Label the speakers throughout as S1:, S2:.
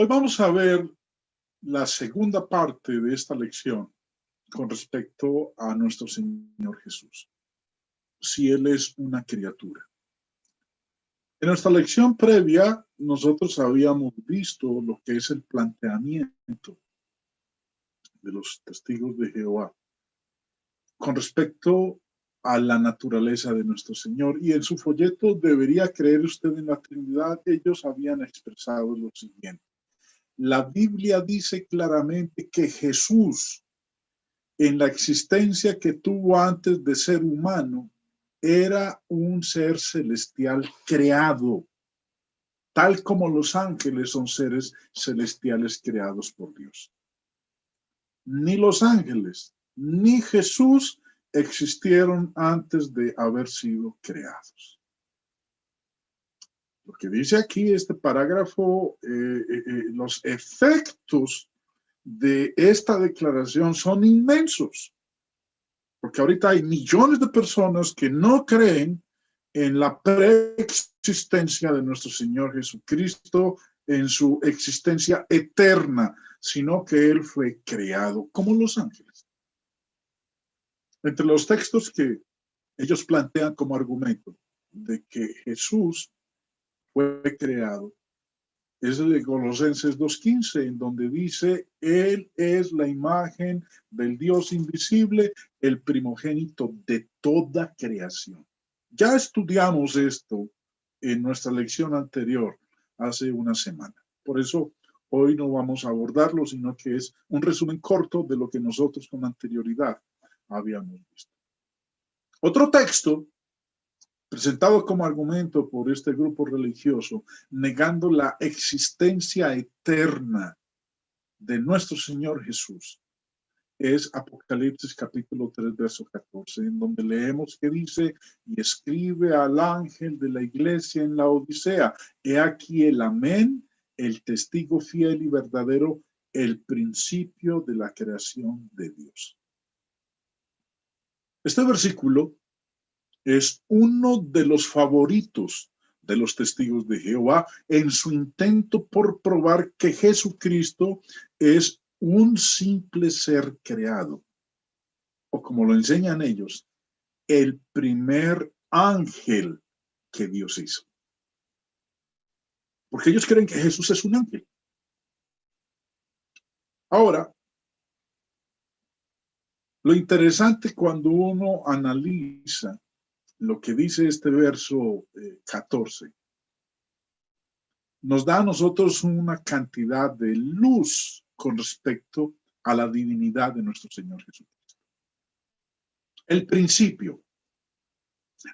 S1: Hoy vamos a ver la segunda parte de esta lección con respecto a nuestro Señor Jesús, si Él es una criatura. En nuestra lección previa, nosotros habíamos visto lo que es el planteamiento de los testigos de Jehová con respecto a la naturaleza de nuestro Señor. Y en su folleto ¿Debería creer usted en la Trinidad? Ellos habían expresado lo siguiente. La Biblia dice claramente que Jesús, en la existencia que tuvo antes de ser humano, era un ser celestial creado, tal como los ángeles son seres celestiales creados por Dios. Ni los ángeles ni Jesús existieron antes de haber sido creados. Lo que dice aquí este parágrafo, los efectos de esta declaración son inmensos, porque ahorita hay millones de personas que no creen en la preexistencia de nuestro Señor Jesucristo, en su existencia eterna, sino que Él fue creado como los ángeles. Entre los textos que ellos plantean como argumento de que Jesús fue creado es el de Colosenses 2:15, en donde dice, Él es la imagen del Dios invisible, el primogénito de toda creación. Ya estudiamos esto en nuestra lección anterior, hace una semana. Por eso hoy no vamos a abordarlo, sino que es un resumen corto de lo que nosotros con anterioridad habíamos visto. Otro texto presentado como argumento por este grupo religioso, negando la existencia eterna de nuestro Señor Jesús, es Apocalipsis capítulo 3, verso 14, en donde leemos que dice, y escribe al ángel de la iglesia en la Odisea, he aquí el amén, el testigo fiel y verdadero, el principio de la creación de Dios. Este versículo es uno de los favoritos de los testigos de Jehová en su intento por probar que Jesucristo es un simple ser creado, o como lo enseñan ellos, el primer ángel que Dios hizo. Porque ellos creen que Jesús es un ángel. Ahora, lo interesante cuando uno analiza lo que dice este verso 14, nos da a nosotros una cantidad de luz con respecto a la divinidad de nuestro Señor Jesucristo. El principio.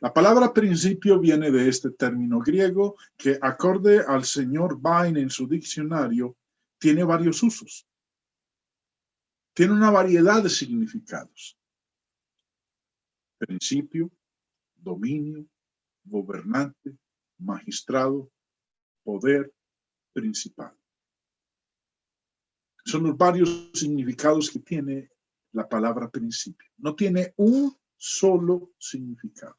S1: La palabra principio viene de este término griego que, acorde al señor Vine en su diccionario, tiene varios usos. Tiene una variedad de significados. Principio, dominio, gobernante, magistrado, poder, principal. Son los varios significados que tiene la palabra principio. No tiene un solo significado.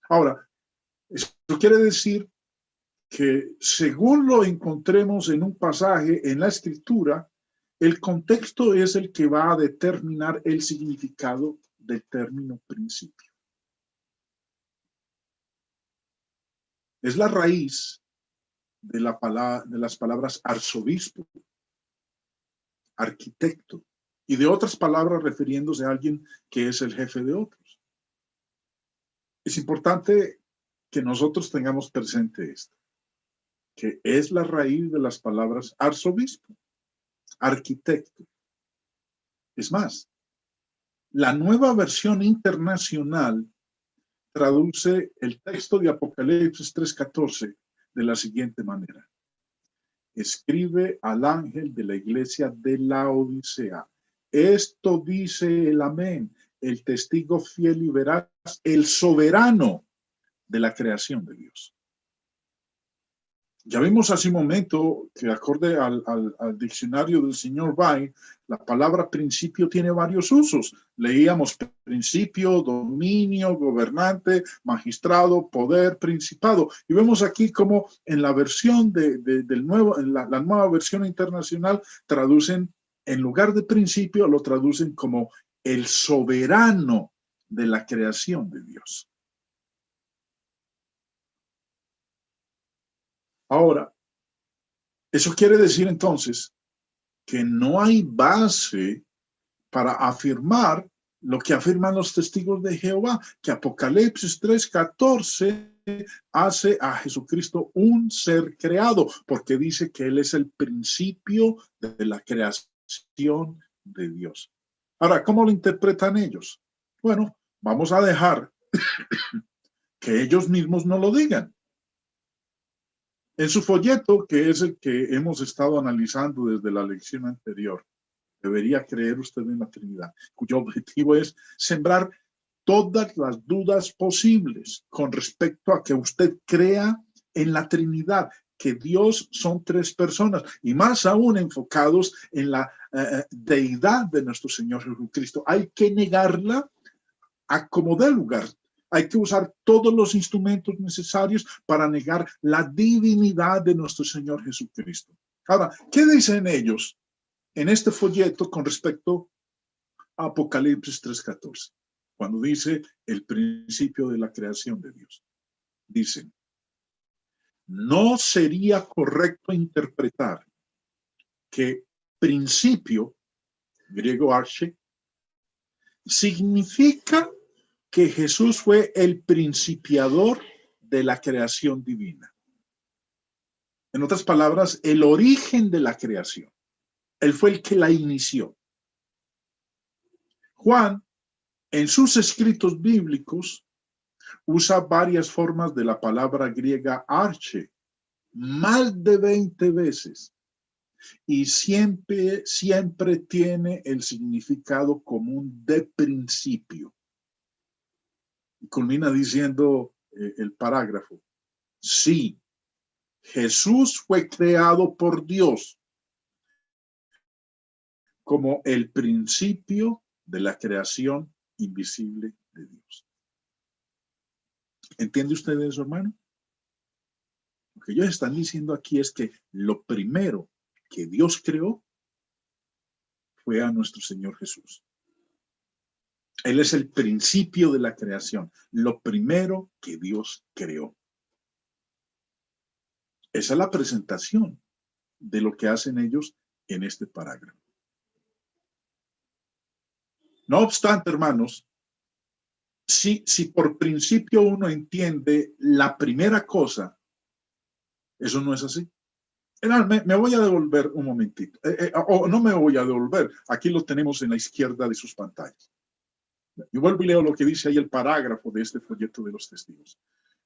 S1: Ahora, esto quiere decir que según lo encontremos en un pasaje en la Escritura, el contexto es el que va a determinar el significado del término principio. Es la raíz de las palabras arzobispo, arquitecto, y de otras palabras refiriéndose a alguien que es el jefe de otros. Es importante que nosotros tengamos presente esto, que es la raíz de las palabras arzobispo, arquitecto. Es más, la nueva versión internacional traduce el texto de Apocalipsis 3:14 de la siguiente manera. Escribe al ángel de la iglesia de la Odisea. Esto dice el amén, el testigo fiel y veraz, el soberano de la creación de Dios. Ya vimos hace un momento que, acorde al diccionario del señor Vine, la palabra principio tiene varios usos. Leíamos principio, dominio, gobernante, magistrado, poder, principado. Y vemos aquí como en la versión del nuevo, en la nueva versión internacional, traducen, en lugar de principio, lo traducen como el soberano de la creación de Dios. Ahora, eso quiere decir entonces que no hay base para afirmar lo que afirman los testigos de Jehová, que Apocalipsis 3:14 hace a Jesucristo un ser creado, porque dice que Él es el principio de la creación de Dios. Ahora, ¿cómo lo interpretan ellos? Bueno, vamos a dejar que ellos mismos no lo digan. En su folleto, que es el que hemos estado analizando desde la lección anterior, debería creer usted en la Trinidad, cuyo objetivo es sembrar todas las dudas posibles con respecto a que usted crea en la Trinidad, que Dios son tres personas, y más aún enfocados en la deidad de nuestro Señor Jesucristo. Hay que negarla a como dé lugar. Hay que usar todos los instrumentos necesarios para negar la divinidad de nuestro Señor Jesucristo. Ahora, ¿qué dicen ellos en este folleto con respecto a Apocalipsis 3:14? Cuando dice el principio de la creación de Dios. Dicen, no sería correcto interpretar que principio, griego arche, significa que Jesús fue el principiador de la creación divina. En otras palabras, el origen de la creación. Él fue el que la inició. Juan, en sus escritos bíblicos, usa varias formas de la palabra griega arche, más de 20 veces, y siempre tiene el significado común de principio. Y culmina diciendo el parágrafo, sí, Jesús fue creado por Dios como el principio de la creación invisible de Dios. ¿Entiende usted eso, hermano? Lo que ellos están diciendo aquí es que lo primero que Dios creó fue a nuestro Señor Jesús. Él es el principio de la creación, lo primero que Dios creó. Esa es la presentación de lo que hacen ellos en este parágrafo. No obstante, hermanos, si por principio uno entiende la primera cosa, eso no es así. Me voy a devolver un momentito, o no me voy a devolver, aquí lo tenemos en la izquierda de sus pantallas. Yo vuelvo y leo lo que dice ahí el parágrafo de este folleto de los testigos.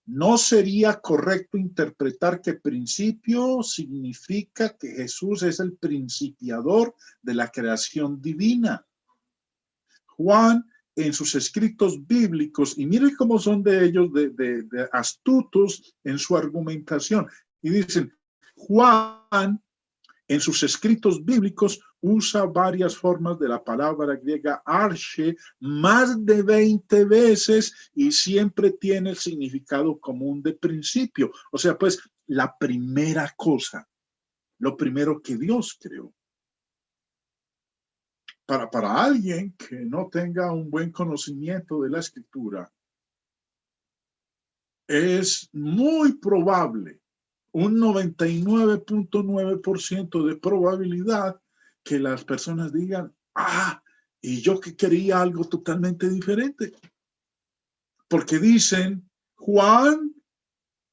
S1: No sería correcto interpretar que principio significa que Jesús es el principiador de la creación divina. Juan, en sus escritos bíblicos, y miren cómo son de ellos de astutos en su argumentación, y dicen, Juan, en sus escritos bíblicos, usa varias formas de la palabra griega arche más de 20 veces y siempre tiene el significado común de principio. O sea, pues, la primera cosa, lo primero que Dios creó. Para alguien que no tenga un buen conocimiento de la escritura, es muy probable, un 99.9% de probabilidad que las personas digan, y yo que quería algo totalmente diferente. Porque dicen, Juan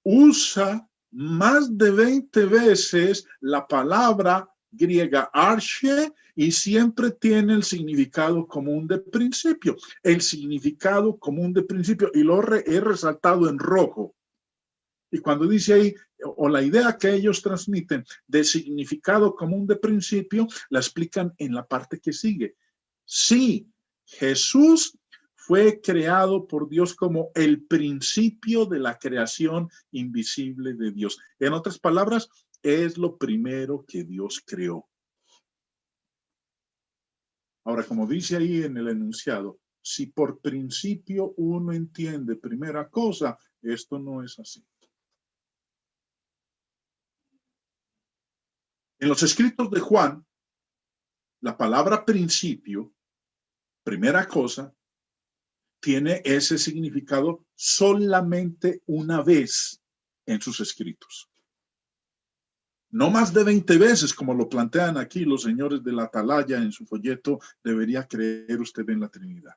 S1: usa más de 20 veces la palabra griega arche y siempre tiene el significado común de principio. El significado común de principio, y lo he resaltado en rojo. Y cuando dice ahí, o la idea que ellos transmiten de significado común de principio, la explican en la parte que sigue. Sí, Jesús fue creado por Dios como el principio de la creación invisible de Dios. En otras palabras, es lo primero que Dios creó. Ahora, como dice ahí en el enunciado, si por principio uno entiende primera cosa, esto no es así. En los escritos de Juan, la palabra principio, primera cosa, tiene ese significado solamente una vez en sus escritos. No más de 20 veces, como lo plantean aquí los señores de la Atalaya en su folleto, debería creer usted en la Trinidad.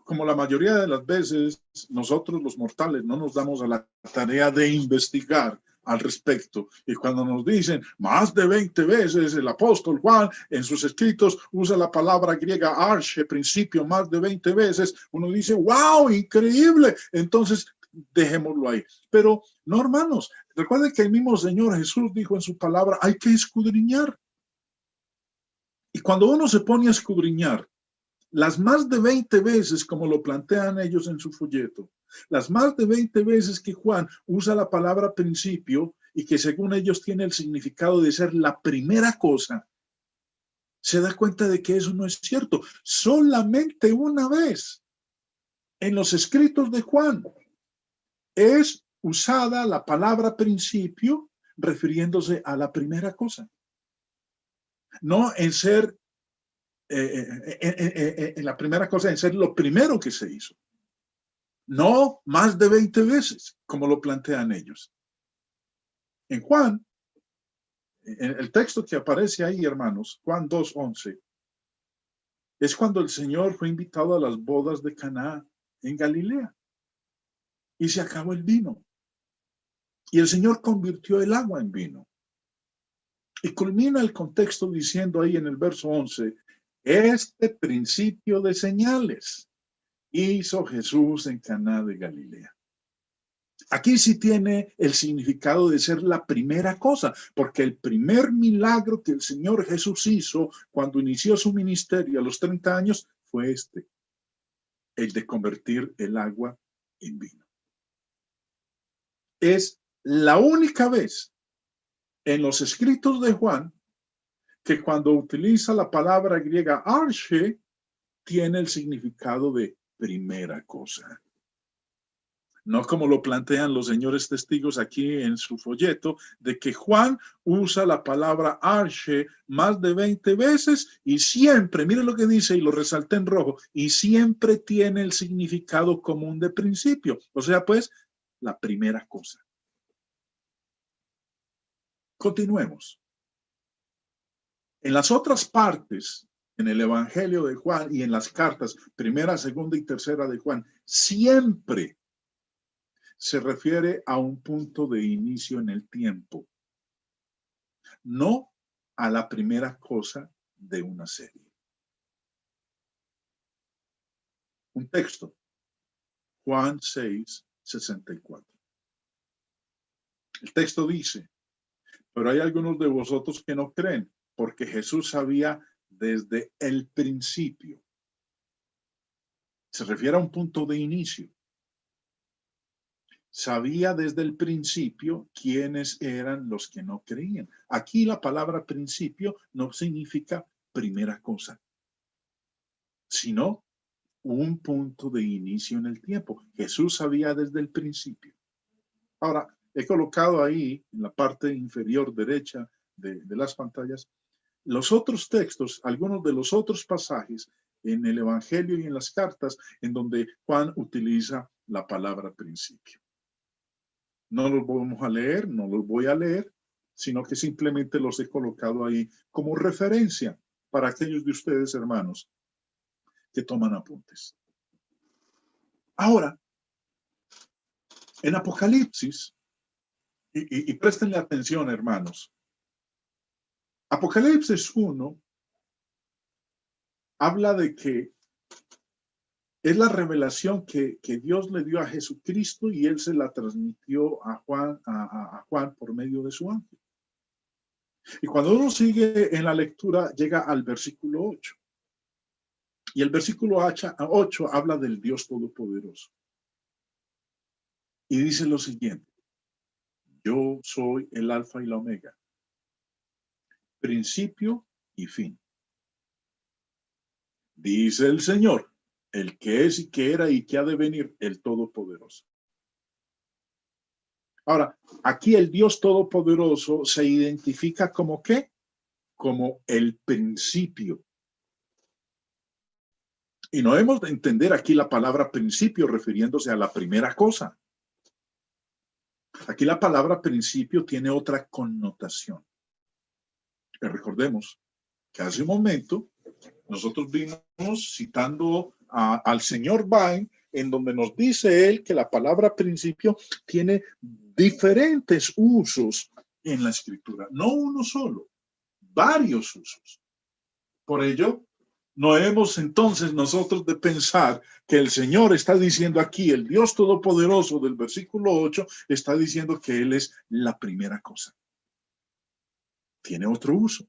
S1: Como la mayoría de las veces, nosotros los mortales no nos damos a la tarea de investigar al respecto. Y cuando nos dicen más de 20 veces el apóstol Juan en sus escritos usa la palabra griega arche, principio, más de 20 veces, uno dice, wow, increíble. Entonces, dejémoslo ahí. Pero no, hermanos, recuerden que el mismo Señor Jesús dijo en su palabra, hay que escudriñar. Y cuando uno se pone a escudriñar, las más de 20 veces, como lo plantean ellos en su folleto, las más de 20 veces que Juan usa la palabra principio y que según ellos tiene el significado de ser la primera cosa, se da cuenta de que eso no es cierto. Solamente una vez en los escritos de Juan es usada la palabra principio refiriéndose a la primera cosa. No en ser en la primera cosa, en ser lo primero que se hizo. No más de 20 veces, como lo plantean ellos. En Juan, en el texto que aparece ahí, hermanos, Juan 2:11, es cuando el Señor fue invitado a las bodas de Caná en Galilea y se acabó el vino. Y el Señor convirtió el agua en vino. Y culmina el contexto diciendo ahí en el verso 11, este principio de señales hizo Jesús en Caná de Galilea. Aquí sí tiene el significado de ser la primera cosa, porque el primer milagro que el Señor Jesús hizo cuando inició su ministerio a los 30 años fue el de convertir el agua en vino. Es la única vez en los escritos de Juan que cuando utiliza la palabra griega arche, tiene el significado de primera cosa. No como lo plantean los señores testigos aquí en su folleto, de que Juan usa la palabra arche más de 20 veces y siempre, mire lo que dice y lo resalté en rojo, y siempre tiene el significado común de principio. O sea, pues, la primera cosa. Continuemos. En las otras partes, en el Evangelio de Juan y en las cartas, primera, segunda y tercera de Juan, siempre se refiere a un punto de inicio en el tiempo, no a la primera cosa de una serie. Un texto, Juan 6:64. El texto dice, pero hay algunos de vosotros que no creen, porque Jesús sabía desde el principio. Se refiere a un punto de inicio. Sabía desde el principio quiénes eran los que no creían. Aquí la palabra principio no significa primera cosa, sino un punto de inicio en el tiempo. Jesús sabía desde el principio. Ahora, he colocado ahí en la parte inferior derecha de las pantallas los otros textos, algunos de los otros pasajes en el Evangelio y en las cartas en donde Juan utiliza la palabra principio. No los vamos a leer, no los voy a leer, sino que simplemente los he colocado ahí como referencia para aquellos de ustedes, hermanos, que toman apuntes. Ahora, en Apocalipsis, y préstenle atención, hermanos, Apocalipsis 1 habla de que es la revelación que Dios le dio a Jesucristo y él se la transmitió a Juan por medio de su ángel. Y cuando uno sigue en la lectura, llega al versículo 8. Y el versículo 8 habla del Dios Todopoderoso. Y dice lo siguiente: yo soy el alfa y la omega, principio y fin. Dice el Señor, el que es y que era y que ha de venir, el Todopoderoso. Ahora, aquí el Dios Todopoderoso se identifica como ¿qué? Como el principio. Y no hemos de entender aquí la palabra principio refiriéndose a la primera cosa. Aquí la palabra principio tiene otra connotación. Recordemos que hace un momento nosotros vimos citando al señor Vine, en donde nos dice él que la palabra principio tiene diferentes usos en la escritura, no uno solo, varios usos. Por ello, no hemos entonces nosotros de pensar que el Señor está diciendo aquí, el Dios Todopoderoso del versículo 8, está diciendo que Él es la primera cosa. Tiene otro uso.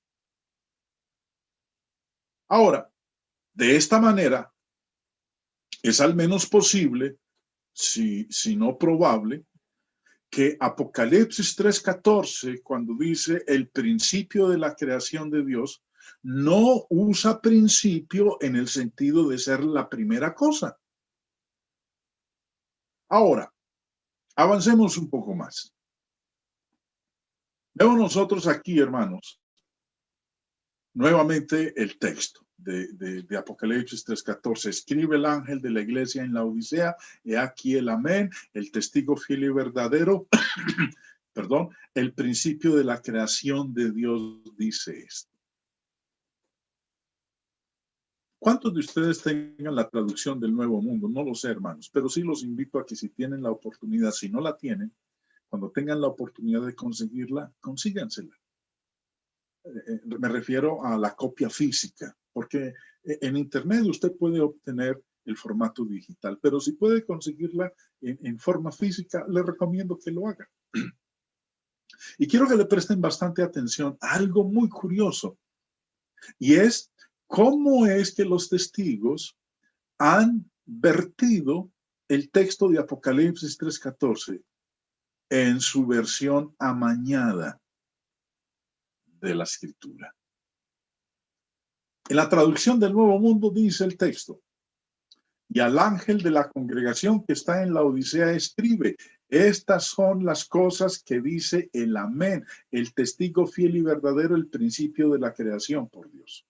S1: Ahora, de esta manera, es al menos posible, si no probable, que Apocalipsis 3:14, cuando dice el principio de la creación de Dios, no usa principio en el sentido de ser la primera cosa. Ahora, avancemos un poco más. Vemos nosotros aquí, hermanos, nuevamente el texto de Apocalipsis 3:14. Escribe el ángel de la iglesia en la Odisea, he aquí el amén, el testigo fiel y verdadero, perdón, el principio de la creación de Dios dice esto. ¿Cuántos de ustedes tengan la traducción del Nuevo Mundo? No lo sé, hermanos, pero sí los invito a que si tienen la oportunidad, si no la tienen, cuando tengan la oportunidad de conseguirla, consígansela. Me refiero a la copia física, porque en Internet usted puede obtener el formato digital, pero si puede conseguirla en forma física, le recomiendo que lo haga. Y quiero que le presten bastante atención a algo muy curioso, y es cómo es que los testigos han vertido el texto de Apocalipsis 3:14 en su versión amañada de la escritura. En la traducción del Nuevo Mundo dice el texto: y al ángel de la congregación que está en la Odisea escribe, estas son las cosas que dice el amén, el testigo fiel y verdadero, el principio de la creación por Dios.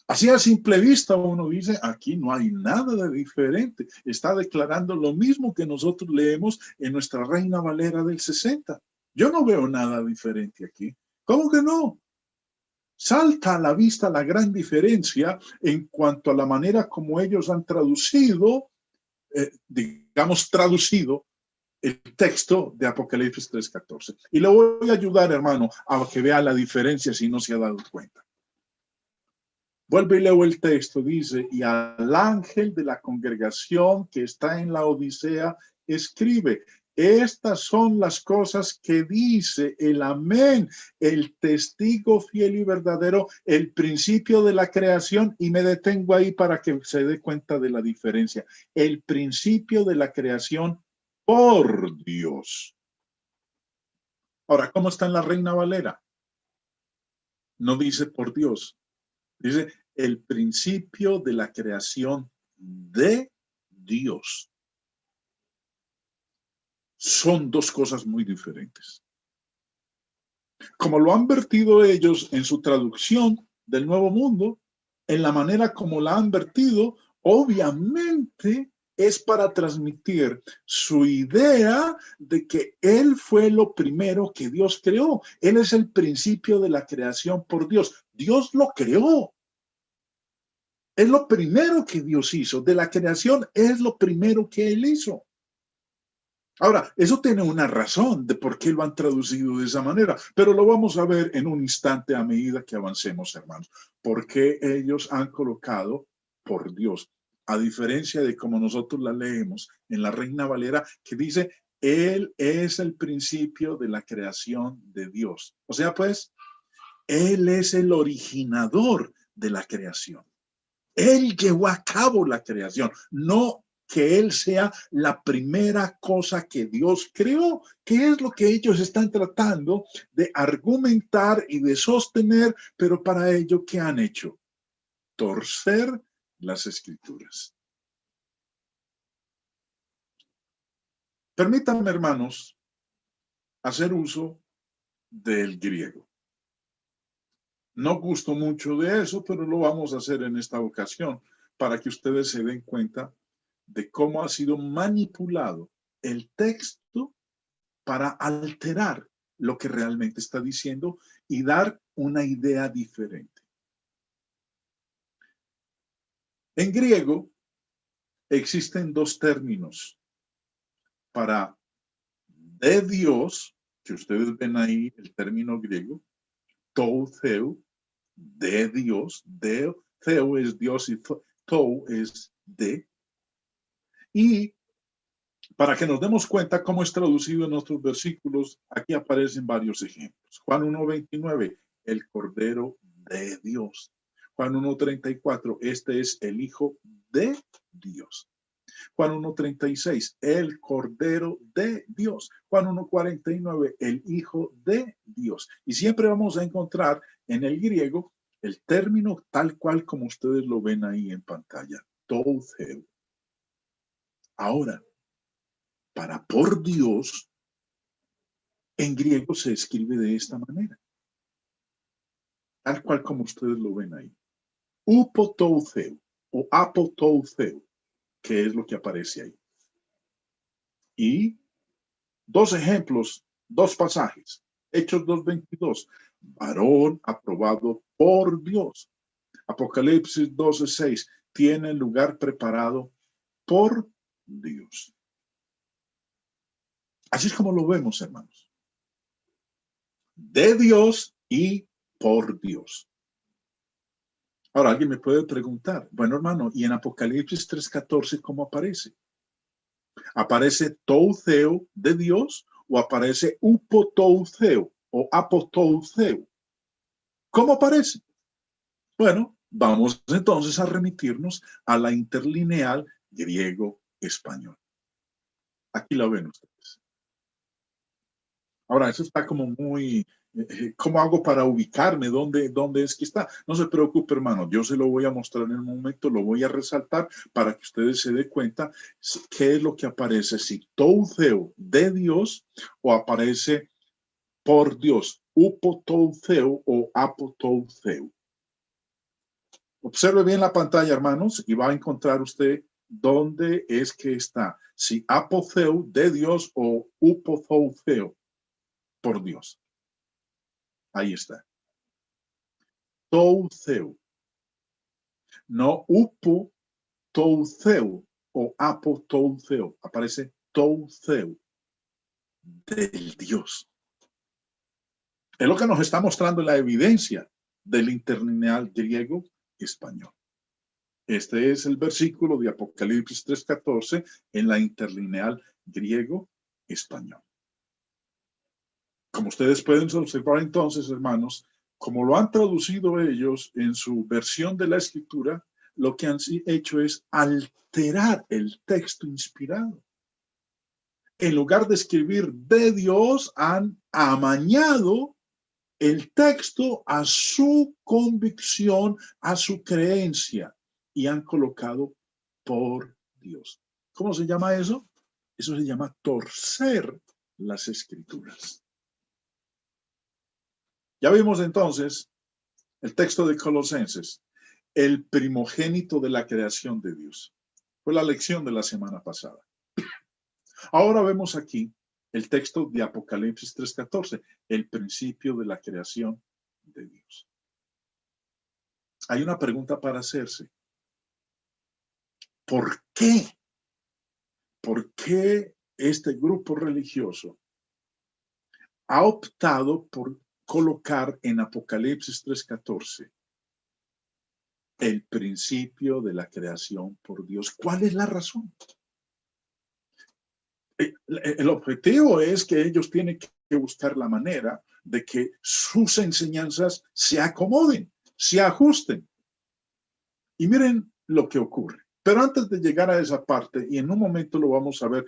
S1: Así a simple vista uno dice, aquí no hay nada de diferente. Está declarando lo mismo que nosotros leemos en nuestra Reina Valera del 60. Yo no veo nada diferente aquí. ¿Cómo que no? Salta a la vista la gran diferencia en cuanto a la manera como ellos han traducido, digamos, traducido el texto de Apocalipsis 3:14. Y le voy a ayudar, hermano, a que vea la diferencia si no se ha dado cuenta. Vuelve y leo el texto, dice, y al ángel de la congregación que está en la Odisea escribe, estas son las cosas que dice el amén, el testigo fiel y verdadero, el principio de la creación, y me detengo ahí para que se dé cuenta de la diferencia. El principio de la creación por Dios. Ahora, ¿cómo está en la Reina Valera? No dice por Dios. Dice el principio de la creación de Dios. Son dos cosas muy diferentes. Como lo han vertido ellos en su traducción del Nuevo Mundo, en la manera como la han vertido, obviamente es para transmitir su idea de que Él fue lo primero que Dios creó. Él es el principio de la creación por Dios. Dios lo creó. Es lo primero que Dios hizo. De la creación es lo primero que Él hizo. Ahora, eso tiene una razón de por qué lo han traducido de esa manera, pero lo vamos a ver en un instante a medida que avancemos, hermanos. ¿Por qué ellos han colocado por Dios? A diferencia de como nosotros la leemos en la Reina Valera, que dice, Él es el principio de la creación de Dios. O sea, pues, Él es el originador de la creación. Él llevó a cabo la creación, no que Él sea la primera cosa que Dios creó, que es lo que ellos están tratando de argumentar y de sostener, pero para ello, ¿qué han hecho? Torcer las escrituras. Permítanme, hermanos, hacer uso del griego. No gusto mucho de eso, pero lo vamos a hacer en esta ocasión para que ustedes se den cuenta de cómo ha sido manipulado el texto para alterar lo que realmente está diciendo y dar una idea diferente. En griego existen dos términos para de Dios, que ustedes ven ahí el término griego, tou theu, de Dios, de theu es Dios y tou es de. Y para que nos demos cuenta cómo es traducido en nuestros versículos, aquí aparecen varios ejemplos. Juan 1:29, el Cordero de Dios. Juan 1:34, este es el Hijo de Dios. Juan 1:36, el Cordero de Dios. Juan 1:49, el Hijo de Dios. Y siempre vamos a encontrar en el griego el término tal cual como ustedes lo ven ahí en pantalla. Tou theu. Ahora, para por Dios, en griego se escribe de esta manera. Tal cual como ustedes lo ven ahí. Upo tou theu o apo tou theu, que es lo que aparece ahí. Y dos ejemplos, dos pasajes. Hechos 2:22. Varón aprobado por Dios. Apocalipsis 12:6. Tiene lugar preparado por Dios. Así es como lo vemos, hermanos. De Dios y por Dios. Ahora, alguien me puede preguntar, bueno, hermano, ¿y en Apocalipsis 3:14 cómo aparece? ¿Aparece tou theu de Dios o aparece upo tou theu o apo tou theu? ¿Cómo aparece? Bueno, vamos entonces a remitirnos a la interlineal griego-español. Aquí la ven ustedes. Ahora, eso está como muy... ¿Cómo hago para ubicarme? ¿Dónde es que está? No se preocupe, hermano. Yo se lo voy a mostrar en un momento, lo voy a resaltar para que ustedes se den cuenta qué es lo que aparece. Si tou theu de Dios o aparece por Dios, upo tou theu o apo tou theu. Observe bien la pantalla, hermanos, y va a encontrar usted dónde es que está. Si apo theu de Dios o upo tou theu por Dios. Ahí está. Tou theu. No upo tou theu o apo tou theu. Aparece tou theu. Del Dios. Es lo que nos está mostrando la evidencia del interlineal griego-español. Este es el versículo de Apocalipsis 3:14 en la interlineal griego-español. Como ustedes pueden observar entonces, hermanos, como lo han traducido ellos en su versión de la escritura, lo que han hecho es alterar el texto inspirado. En lugar de escribir de Dios, han amañado el texto a su convicción, a su creencia, y han colocado por Dios. ¿Cómo se llama eso? Eso se llama torcer las escrituras. Ya vimos entonces el texto de Colosenses, el primogénito de la creación de Dios. Fue la lección de la semana pasada. Ahora vemos aquí el texto de Apocalipsis 3:14, el principio de la creación de Dios. Hay una pregunta para hacerse. ¿Por qué? ¿Por qué este grupo religioso ha optado por colocar en Apocalipsis 3:14 el principio de la creación por Dios? ¿Cuál es la razón? El objetivo es que ellos tienen que buscar la manera de que sus enseñanzas se acomoden, se ajusten Y miren lo que ocurre. Pero antes de llegar a esa parte, y en un momento lo vamos a ver,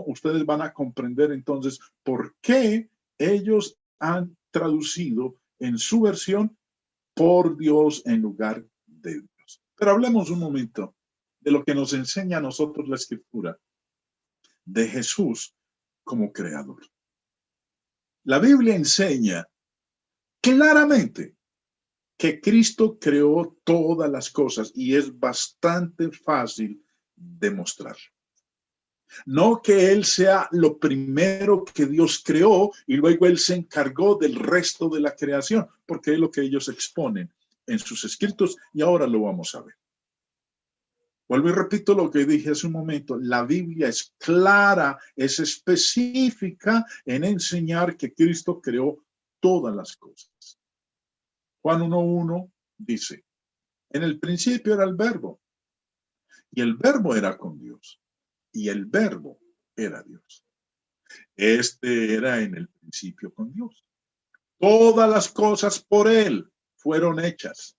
S1: ustedes van a comprender entonces por qué ellos han traducido en su versión por Dios en lugar de Dios. Pero hablemos un momento de lo que nos enseña a nosotros la Escritura de Jesús como creador. La Biblia enseña claramente que Cristo creó todas las cosas y es bastante fácil demostrar. No que Él sea lo primero que Dios creó y luego Él se encargó del resto de la creación, porque es lo que ellos exponen en sus escritos y ahora lo vamos a ver. Vuelvo y repito lo que dije hace un momento. La Biblia es clara, es específica en enseñar que Cristo creó todas las cosas. Juan 1:1 dice, en el principio era el verbo, y el verbo era con Dios, y el verbo era Dios. Este era en el principio con Dios. Todas las cosas por Él fueron hechas,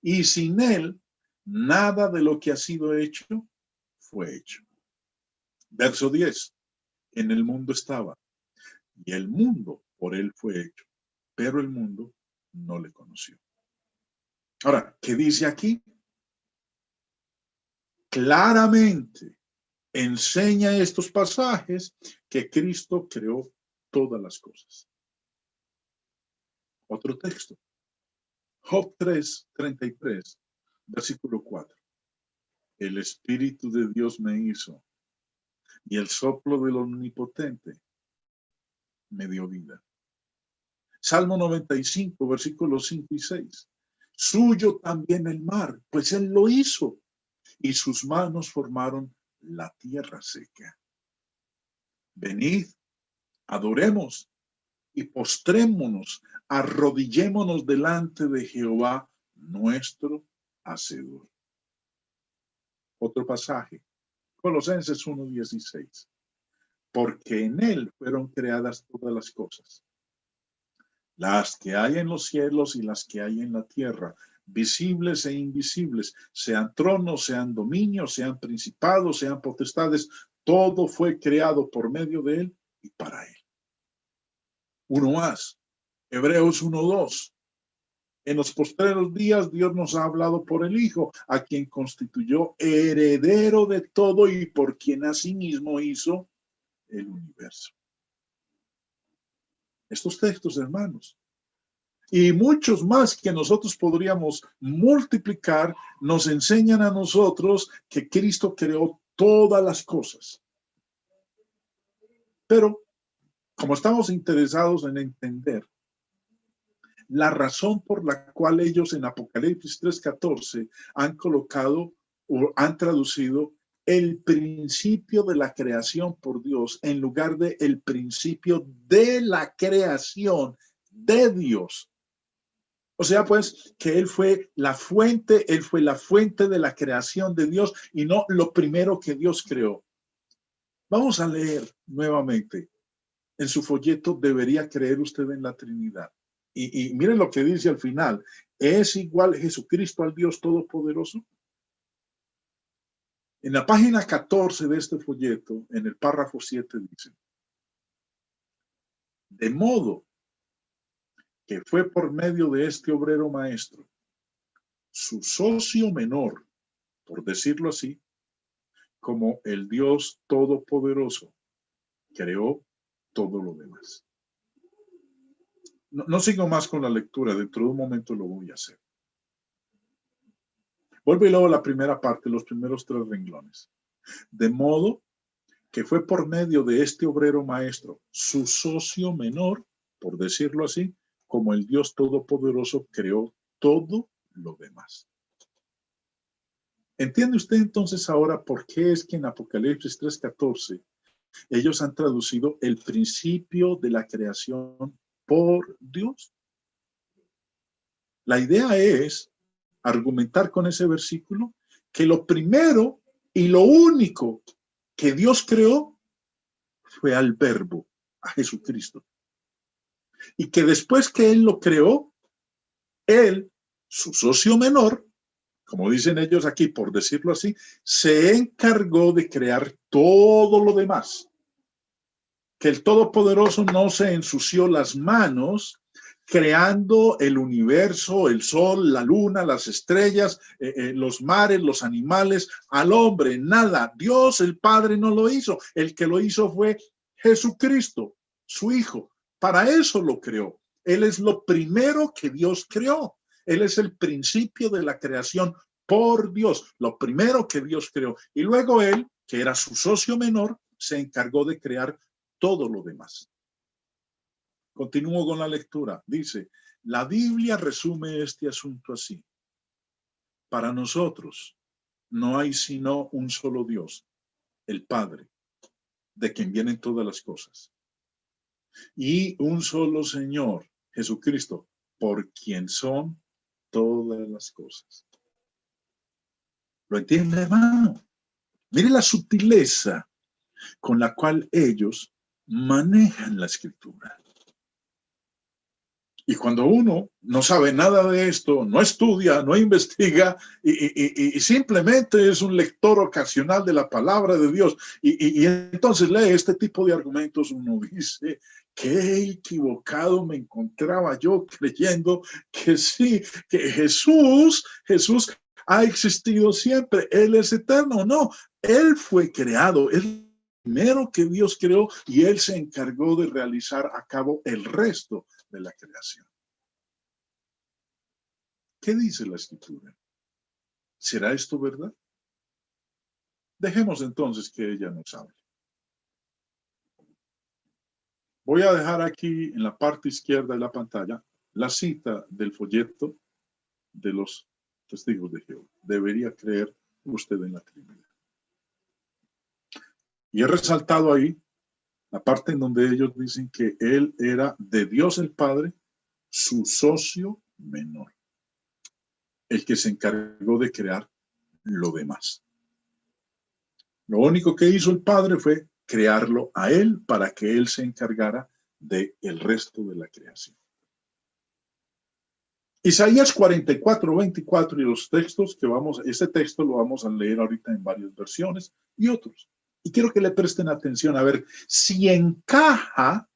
S1: y sin Él, nada de lo que ha sido hecho fue hecho. Verso 10. En el mundo estaba, y el mundo por Él fue hecho, pero el mundo no le conoció. Ahora, ¿qué dice aquí? Claramente enseña estos pasajes que Cristo creó todas las cosas. Otro texto. Job 3:33, versículo 4. El Espíritu de Dios me hizo y el soplo del Omnipotente me dio vida. Salmo 95, versículos 5 y 6. Suyo también el mar, pues Él lo hizo y sus manos formaron la tierra seca. Venid, adoremos y postrémonos, arrodillémonos delante de Jehová, nuestro Hacedor. Otro pasaje, Colosenses 1:16. Porque en Él fueron creadas todas las cosas, las que hay en los cielos y las que hay en la tierra, visibles e invisibles, sean tronos, sean dominios, sean principados, sean potestades, todo fue creado por medio de Él y para Él. Uno más, Hebreos 1:2. En los postreros días Dios nos ha hablado por el Hijo, a quien constituyó heredero de todo y por quien asimismo hizo el universo. Estos textos, hermanos, y muchos más que nosotros podríamos multiplicar, nos enseñan a nosotros que Cristo creó todas las cosas. Pero, como estamos interesados en entender la razón por la cual ellos en Apocalipsis 3:14 han colocado o han traducido el principio de la creación por Dios en lugar de el principio de la creación de Dios. O sea, pues, que Él fue la fuente de la creación de Dios y no lo primero que Dios creó. Vamos a leer nuevamente. En su folleto, ¿debería creer usted en la Trinidad? Y miren lo que dice al final. ¿Es igual Jesucristo al Dios Todopoderoso? En la página 14 de este folleto, en el párrafo 7 dice, de modo que fue por medio de este obrero maestro, su socio menor, por decirlo así, como el Dios Todopoderoso creó todo lo demás. No sigo más con la lectura, dentro de un momento lo voy a hacer. Vuelvo y leo la primera parte, los primeros 3 renglones. De modo que fue por medio de este obrero maestro, su socio menor, por decirlo así, como el Dios Todopoderoso creó todo lo demás. ¿Entiende usted entonces ahora por qué es que en Apocalipsis 3:14 ellos han traducido el principio de la creación por Dios? La idea es argumentar con ese versículo que lo primero y lo único que Dios creó fue al Verbo, a Jesucristo. Y que después que Él lo creó, Él, su socio menor, como dicen ellos aquí, por decirlo así, se encargó de crear todo lo demás. Que el Todopoderoso no se ensució las manos creando el universo, el sol, la luna, las estrellas, los mares, los animales, al hombre, nada. Dios el Padre no lo hizo. El que lo hizo fue Jesucristo, su Hijo. Para eso lo creó. Él es lo primero que Dios creó. Él es el principio de la creación por Dios, lo primero que Dios creó. Y luego él, que era su socio menor, se encargó de crear todo lo demás. Continúo con la lectura. Dice, la Biblia resume este asunto así. Para nosotros no hay sino un solo Dios, el Padre, de quien vienen todas las cosas. Y un solo Señor, Jesucristo, por quien son todas las cosas. ¿Lo entiende, hermano? Mire la sutileza con la cual ellos manejan la escritura. Y cuando uno no sabe nada de esto, no estudia, no investiga y simplemente es un lector ocasional de la palabra de Dios y entonces lee este tipo de argumentos, uno dice, qué equivocado me encontraba yo creyendo que sí, que Jesús ha existido siempre, Él es eterno. No, Él fue creado, Él primero que Dios creó y Él se encargó de realizar a cabo el resto de la creación. ¿Qué dice la escritura? ¿Será esto verdad? Dejemos entonces que ella nos hable. Voy a dejar aquí en la parte izquierda de la pantalla la cita del folleto de los testigos de Jehová. Debería creer usted en la Trinidad. Y he resaltado ahí la parte en donde ellos dicen que él era de Dios el Padre, su socio menor, el que se encargó de crear lo demás. Lo único que hizo el Padre fue crearlo a él para que él se encargara del resto de la creación. Isaías 44, 24 y los textos que este texto lo vamos a leer ahorita en varias versiones y otros. Y quiero que le presten atención a ver si encaja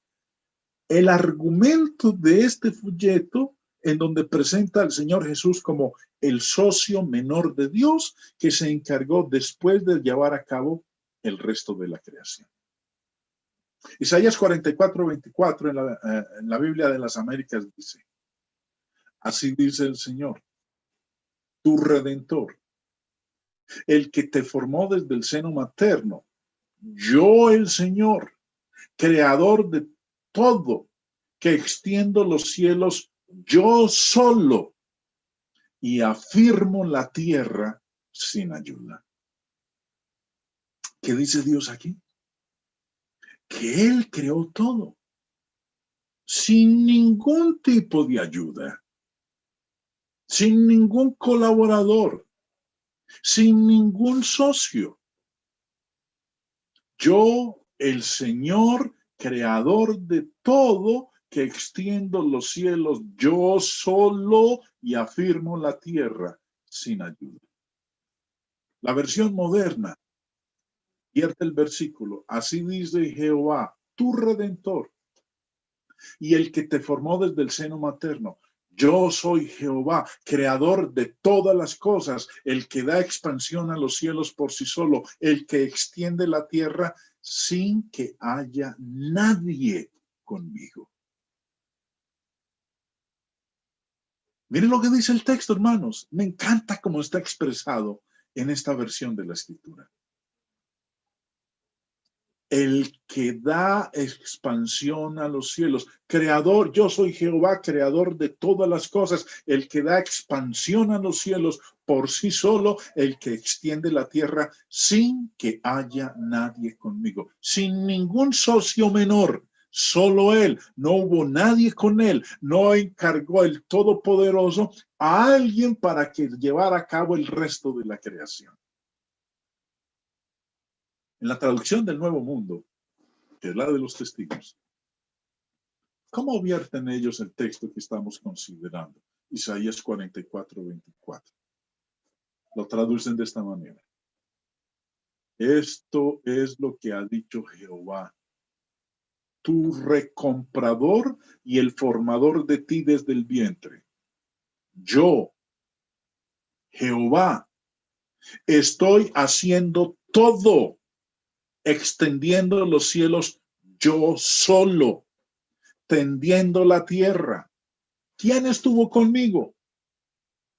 S1: el argumento de este folleto en donde presenta al Señor Jesús como el socio menor de Dios que se encargó después de llevar a cabo el resto de la creación. Isaías 44, 24 en la Biblia de las Américas dice, así dice el Señor, tu Redentor, el que te formó desde el seno materno, yo el Señor, creador de todo, que extiendo los cielos yo solo y afirmo la tierra sin ayuda. ¿Qué dice Dios aquí? Que Él creó todo sin ningún tipo de ayuda, sin ningún colaborador, sin ningún socio. Yo, el Señor, creador de todo, que extiendo los cielos yo solo y afirmo la tierra sin ayuda. La versión moderna vierte el versículo, así dice Jehová, tu Redentor, y el que te formó desde el seno materno. Yo soy Jehová, creador de todas las cosas, el que da expansión a los cielos por sí solo, el que extiende la tierra sin que haya nadie conmigo. Miren lo que dice el texto, hermanos. Me encanta cómo está expresado en esta versión de la Escritura. El que da expansión a los cielos, creador, yo soy Jehová, creador de todas las cosas, el que da expansión a los cielos por sí solo, el que extiende la tierra sin que haya nadie conmigo, sin ningún socio menor, solo él, no hubo nadie con él, no encargó el Todopoderoso a alguien para que llevara a cabo el resto de la creación. En la traducción del Nuevo Mundo, que es la de los testigos, ¿cómo vierten ellos el texto que estamos considerando? Isaías 44, 24. lo traducen de esta manera. Esto es lo que ha dicho Jehová, tu recomprador y el formador de ti desde el vientre. Yo, Jehová, estoy haciendo todo, extendiendo los cielos yo solo, tendiendo la tierra. ¿Quién estuvo conmigo?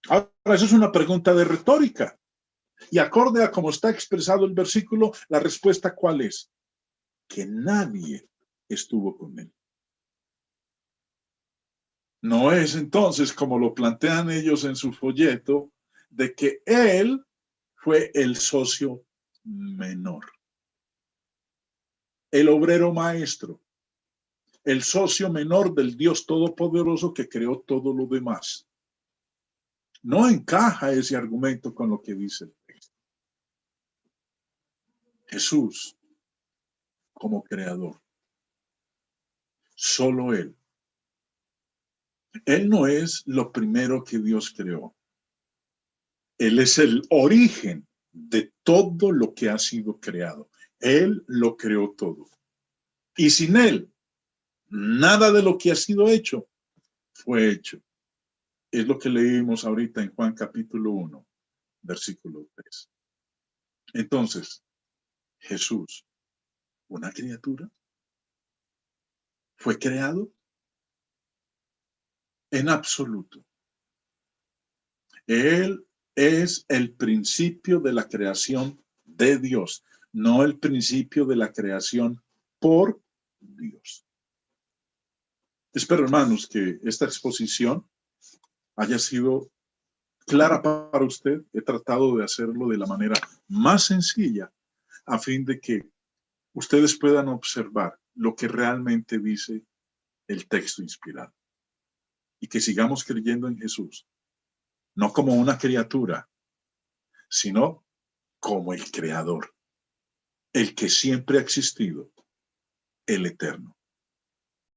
S1: Ahora, eso es una pregunta de retórica. Y acorde a cómo está expresado el versículo, la respuesta ¿cuál es? Que nadie estuvo con él. No es entonces, como lo plantean ellos en su folleto, de que él fue el socio menor, el obrero maestro, el socio menor del Dios Todopoderoso que creó todo lo demás. No encaja ese argumento con lo que dice el texto. Jesús, como creador, solo él. Él no es lo primero que Dios creó. Él es el origen de todo lo que ha sido creado. Él lo creó todo. Y sin él, nada de lo que ha sido hecho fue hecho. Es lo que leímos ahorita en Juan capítulo 1, versículo 3. Entonces, Jesús, una criatura, fue creado en absoluto. Él es el principio de la creación de Dios, no el principio de la creación por Dios. Espero, hermanos, que esta exposición haya sido clara para usted. He tratado de hacerlo de la manera más sencilla a fin de que ustedes puedan observar lo que realmente dice el texto inspirado y que sigamos creyendo en Jesús, no como una criatura, sino como el creador, el que siempre ha existido, el eterno.